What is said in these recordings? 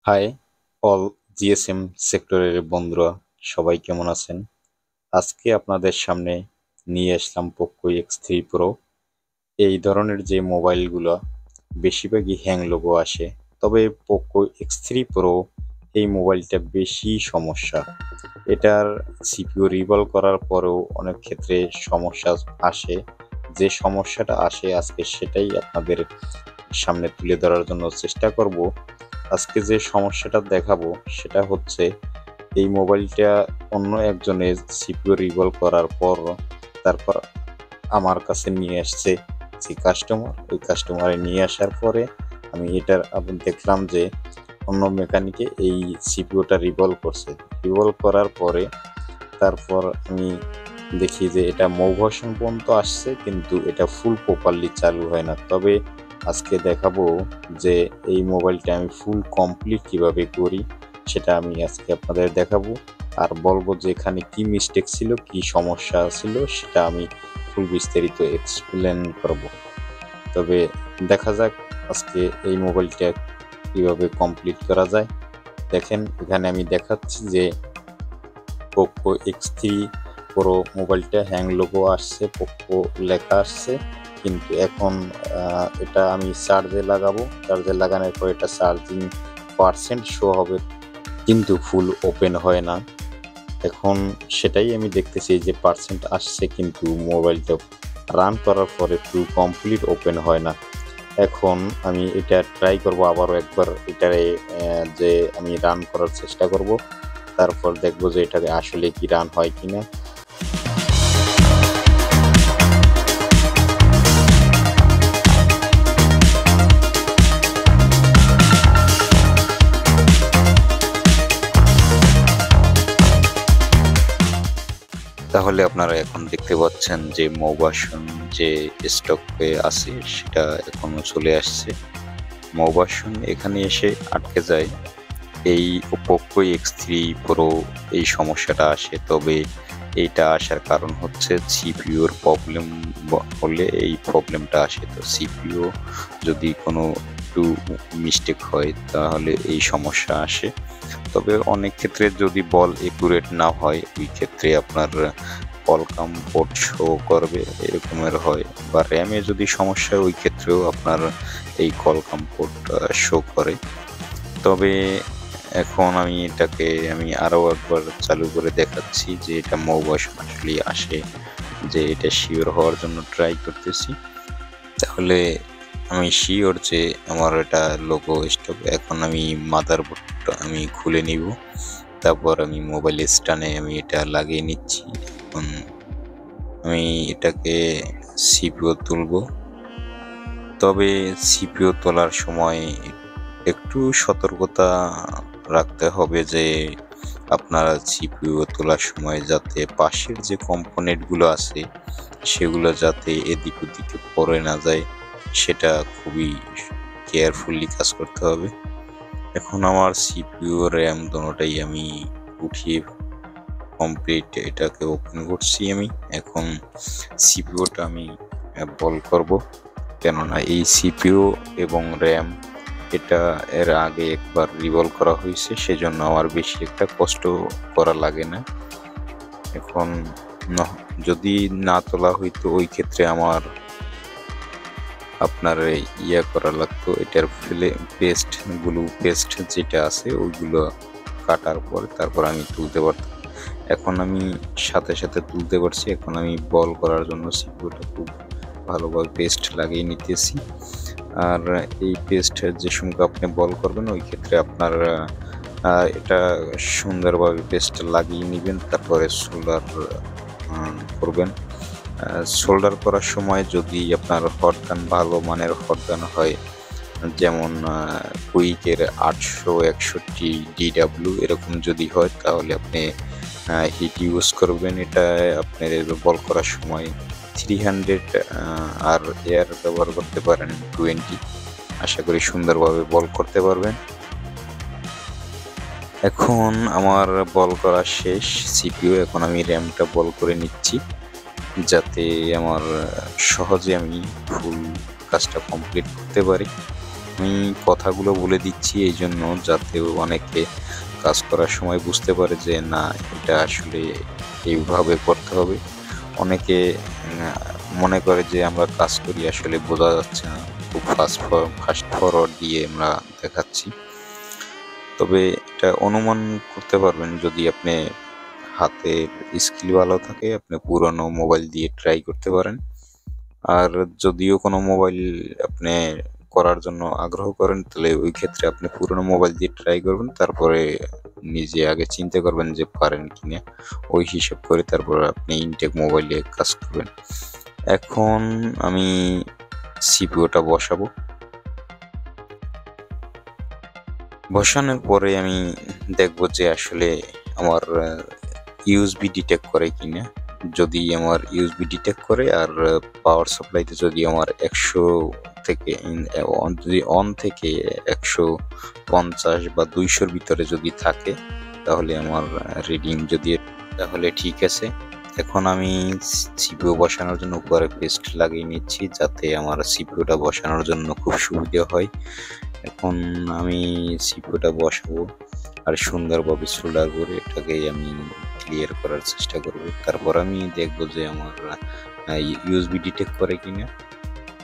High all GSM সেক্টরের বন্ধুরা, সবাই কেমন আছেন? আজকে আপনাদের সামনে নিয়ে আসলাম পোকো X3 প্রো। এই ধরনের যে মোবাইলগুলো বেশিরভাগই হ্যাং লোগো আসে, তবে পোকো X3 প্রো এই মোবাইলটা বেশি সমস্যা। এটার সিপিইউ রিভলভ করার পরেও অনেক ক্ষেত্রে সমস্যা আসে। যে সমস্যাটা আসে আজকে সেটাই আপনাদের সামনে তুলে ধরার জন্য চেষ্টা করব। আজকে যে সমস্যাটা দেখাবো সেটা হচ্ছে এই মোবাইলটা অন্য একজনের সিপিইউ রিভলভ করার পর তারপর আমার কাছে নিয়ে আসছে যে ওই কাস্টমারে নিয়ে আসার পরে আমি দেখলাম যে অন্য মেকানিকে এই সিপিইউটা রিভলভ করছে। রিভলভ করার পরে তারপর আমি দেখি যে এটা ভার্সন পর্যন্ত আসছে, কিন্তু এটা ফুল প্রপারলি চালু হয় না। তবে আজকে দেখাবো যে এই মোবাইলটা আমি ফুল কমপ্লিট কিভাবে করি, সেটা আমি আজকে আপনাদের দেখাবো। আর বলবো যে এখানে কি মিস্টেক ছিল, কি সমস্যা ছিল, সেটা আমি ফুল বিস্তারিত এক্সপ্লেন করব। তবে দেখা যাক আজকে এই মোবাইলটা কিভাবে কমপ্লিট করা যায়। দেখেন, এখানে আমি দেখাচ্ছি যে পোকো X3 প্রো মোবাইলটা হ্যাং লোগো আসছে, পোকো লেখা আসছে, কিন্তু এখন এটা আমি চার্জে লাগাবো। চার্জে লাগানোর পর এটা চার্জিং পার্সেন্ট শো হবে, কিন্তু ফুল ওপেন হয় না। এখন সেটাই আমি দেখতেছি যে পার্সেন্ট আসছে, কিন্তু মোবাইলটা রান করার পরে ফুল কমপ্লিট ওপেন হয় না। এখন আমি এটা ট্রাই করব আবারও একবার, এটারে যে আমি রান করার চেষ্টা করব, তারপর দেখবো যে এটাকে আসলে কি রান হয় কিনা। তাহলে আপনারা এখন দেখতে পাচ্ছেন যে ভার্সন যে স্টকে আছে সেটা এখনো চলে আসছে। ভার্সন এখানে এসে আটকে যায়, এই পোকো X3 প্রো এই সমস্যাটা আসে। তবে এইটা আসার কারণ হচ্ছে সিপিইউর প্রবলেম হলে এই প্রবলেমটা আসে। তো সিপিইউ যদি কোনো একটু মিস্টেক হয় তাহলে এই সমস্যা আসে। তবে অনেক ক্ষেত্রে যদি বল একুরেট না হয়, ওই ক্ষেত্রে আপনার কলকাম পোর্ট শো করবে এরকমের হয়, বা র্যামে যদি সমস্যা হয় ওই ক্ষেত্রেও আপনার এই কলকাম পোর্ট শো করে। তবে এখন আমি এটাকে আরো একবার চালু করে দেখাচ্ছি যে এটা ভার্সন আসলে আসে, যে এটা শিওর হওয়ার জন্য ট্রাই করতেছি। তাহলে আমি শিওর যে আমার এটা লোগো স্টক। এখন আমি মাদারবোর্ডটা আমি খুলে নিব, তারপর আমি মোবাইল স্ট্যান্ডে আমি এটা লাগিয়ে নিচ্ছি। এখন আমি এটাকে সিপিইউ তুলব। তবে সিপিইউ তোলার সময় একটু সতর্কতা রাখতে হবে যে আপনারা সিপিইউ তোলার সময় যাতে পাশের যে কম্পোনেন্টগুলো আছে সেগুলো যাতে এদিক ওদিকে পড়ে না যায়, সেটা খুবই কেয়ারফুলি কাজ করতে হবে। এখন আমার সিপিইউ র্যাম দুটোটাই আমি উঠিয়ে কমপ্লিট এটাকে ওপেন করছি। আমি এখন সিপিইউটা আমি বল করব, কেননা এই সিপিইউ এবং র্যাম এটা এর আগে একবার রিভলভ করা হয়েছে, সেজন্য আমার বেশি একটা কষ্ট করা লাগে না। এখন যদি না তোলা হইতো ওই ক্ষেত্রে আমার আপনার করা লাগতো, এটার পেস্ট যেটা আছে ওইগুলো কাটার পর তারপর আমি তুলতে পারতাম। এখন আমি সাথে সাথে তুলতে পারছি। এখন আমি বল করার জন্য সিপিইউটা খুব ভালোভাবে পেস্ট লাগিয়ে নিতেছি। আর এই পেস্ট যে সঙ্গে আপনি বল করবেন ওই ক্ষেত্রে আপনার এটা সুন্দরভাবে পেস্ট লাগিয়ে নেবেন, তারপরে সোল্ডার করবেন। সোল্ডার করার সময় যদি আপনার হটগান ভালো মানের হটগান হয়, যেমন কুইকের 861 DW এরকম যদি হয়, তাহলে আপনি হিট ইউজ করবেন। এটা আপনার বল করার সময় 300 আর এয়ার ব্যবহার করতে পারেন 20। আশা করি সুন্দরভাবে বল করতে পারবেন। এখন আমার বল করা শেষ সিপিইউ। এখন আমি র্যামটা বল করে নিচ্ছি যাতে আমার সহজে আমি ফুল কাজটা কমপ্লিট করতে পারি। আমি কথাগুলো বলে দিচ্ছি এই জন্য যাতে অনেকে কাজ করার সময় বুঝতে পারে যে না, এটা আসলে এইভাবে করতে হবে। অনেকে মনে করে যে আমরা কাজ করি, আসলে বোঝা যাচ্ছে না, খুব ফাস্ট ফরওয়ার্ড দিয়ে আমরা দেখাচ্ছি। তবে এটা অনুমান করতে পারবেন যদি আপনি হাতের স্কিল ভালো থাকে, আপনি পুরনো মোবাইল দিয়ে ট্রাই করতে পারেন। আর যদিও কোনো মোবাইল আপনি করার জন্য আগ্রহ করেন, তাহলে ওই ক্ষেত্রে আপনি পুরনো মোবাইল দিয়ে ট্রাই করবেন, তারপরে নিজে আগে চিন্তা করবেন যে পারেন কিনা, ওই হিসাব করে তারপর আপনি ইনটেক মোবাইলে কাজ করবেন। এখন আমি সিপিইউটা বসাবো। বসানোর পরে আমি দেখব যে আসলে আমার ইউএসবি ডিটেক্ট করে কিনা। যদি আমার ইউএসবি ডিটেক্ট করে আর পাওয়ার সাপ্লাইতে যদি আমার 100 থেকে যদি অন থেকে 150 বা 200-র ভিতরে যদি থাকে, তাহলে আমার রিডিং তাহলে ঠিক আছে। এখন আমি সিপিইউ বসানোর জন্য উপরে পেস্ট লাগিয়ে নিচ্ছি, যাতে আমার সিপিইউটা বসানোর জন্য খুব সুবিধা হয়। এখন আমি সিপিইউটা বসাবো আর সুন্দরভাবে সোল্ডার করে এটাকে আমি ক্লিয়ার করার চেষ্টা করব। তারপর আমি দেখব যে আমার ইউএসবি ডিটেক্ট করে কিনা,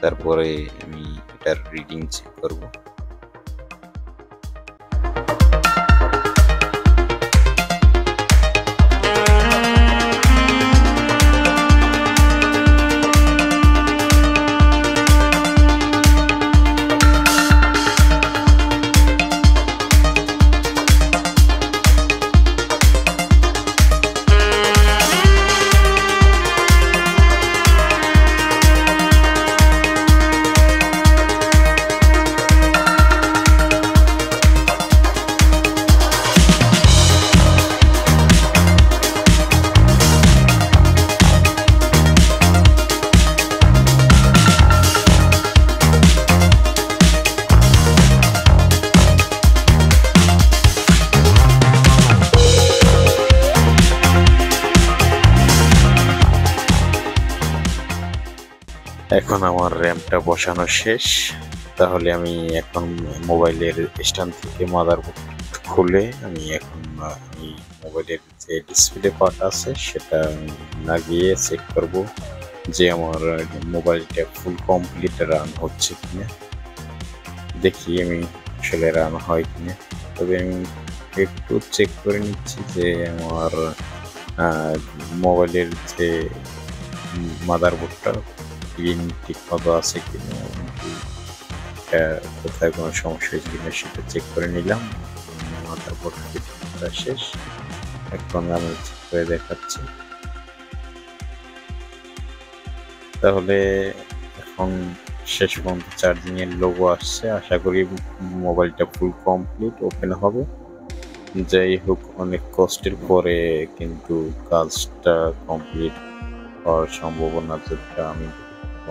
তারপরে আমি এটার রিডিং চেক করব। এখন আমার র্যামটা বসানো শেষ। তাহলে আমি এখন মোবাইলের স্ট্যান্ড থেকে মাদারবোর্ড খুলে আমি এখন মোবাইলের যে ডিসপ্লে পার্ট আছে সেটা লাগিয়ে চেক করব যে আমার মোবাইলটা ফুল কমপ্লিট রান হচ্ছে কিনা। দেখি আমি আসলে রান হয় কিনা। তবে আমি একটু চেক করে নিচ্ছি যে আমার মোবাইলের যে মাদারবোর্ডটা ঠিক মতো আছে কিনা, কোথায় কোনো সমস্যা হয়েছে কিনা সেটা চেক করে নিলাম। মাদারবোর্ডটা শেষ, এখন আমি চেক করে দেখাচ্ছি। তাহলে এখন শেষ পর্যন্ত চার্জিং এর লোগো আসছে, আশা করি মোবাইলটা ফুল কমপ্লিট ওপেন হবে। যাই হোক, অনেক কষ্টের পরে কিন্তু কাজটা কমপ্লিট হওয়ার সম্ভাবনা যেটা আমি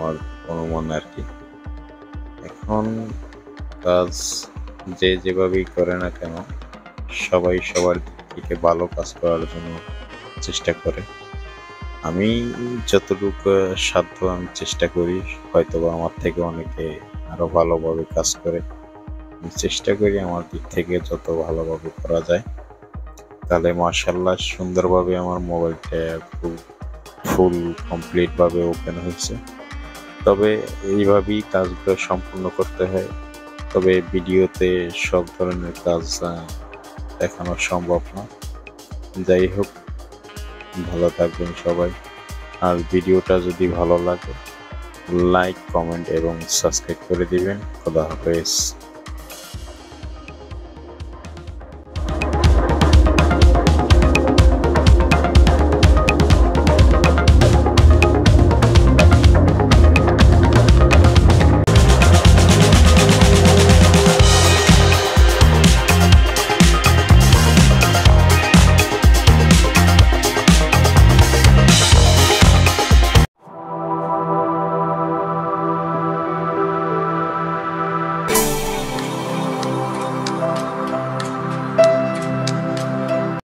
আমার অনুমান আর কি। এখন কাজ যে যেভাবেই করে না কেন, সবাই সবার দিক থেকে ভালো কাজ করার জন্য চেষ্টা করে। আমি যতটুকু সাধ্য আমি চেষ্টা করি, হয়তো আমার থেকে অনেকে আরো ভালোভাবে কাজ করে। আমি চেষ্টা করি আমার দিক থেকে যত ভালোভাবে করা যায়। তাহলে মাশাআল্লাহ সুন্দরভাবে আমার মোবাইলটা খুব ফুল কমপ্লিট ভাবে ওপেন হয়েছে। তবে এইভাবেই কাজগুলো সম্পূর্ণ করতে হয়। তবে ভিডিওতে সব ধরনের কাজ দেখানো সম্ভব না। যাই হোক, ভালো থাকবেন সবাই। আর ভিডিওটা যদি ভালো লাগে লাইক, কমেন্ট এবং সাবস্ক্রাইব করে দিবেন। খোদা হাফেজ।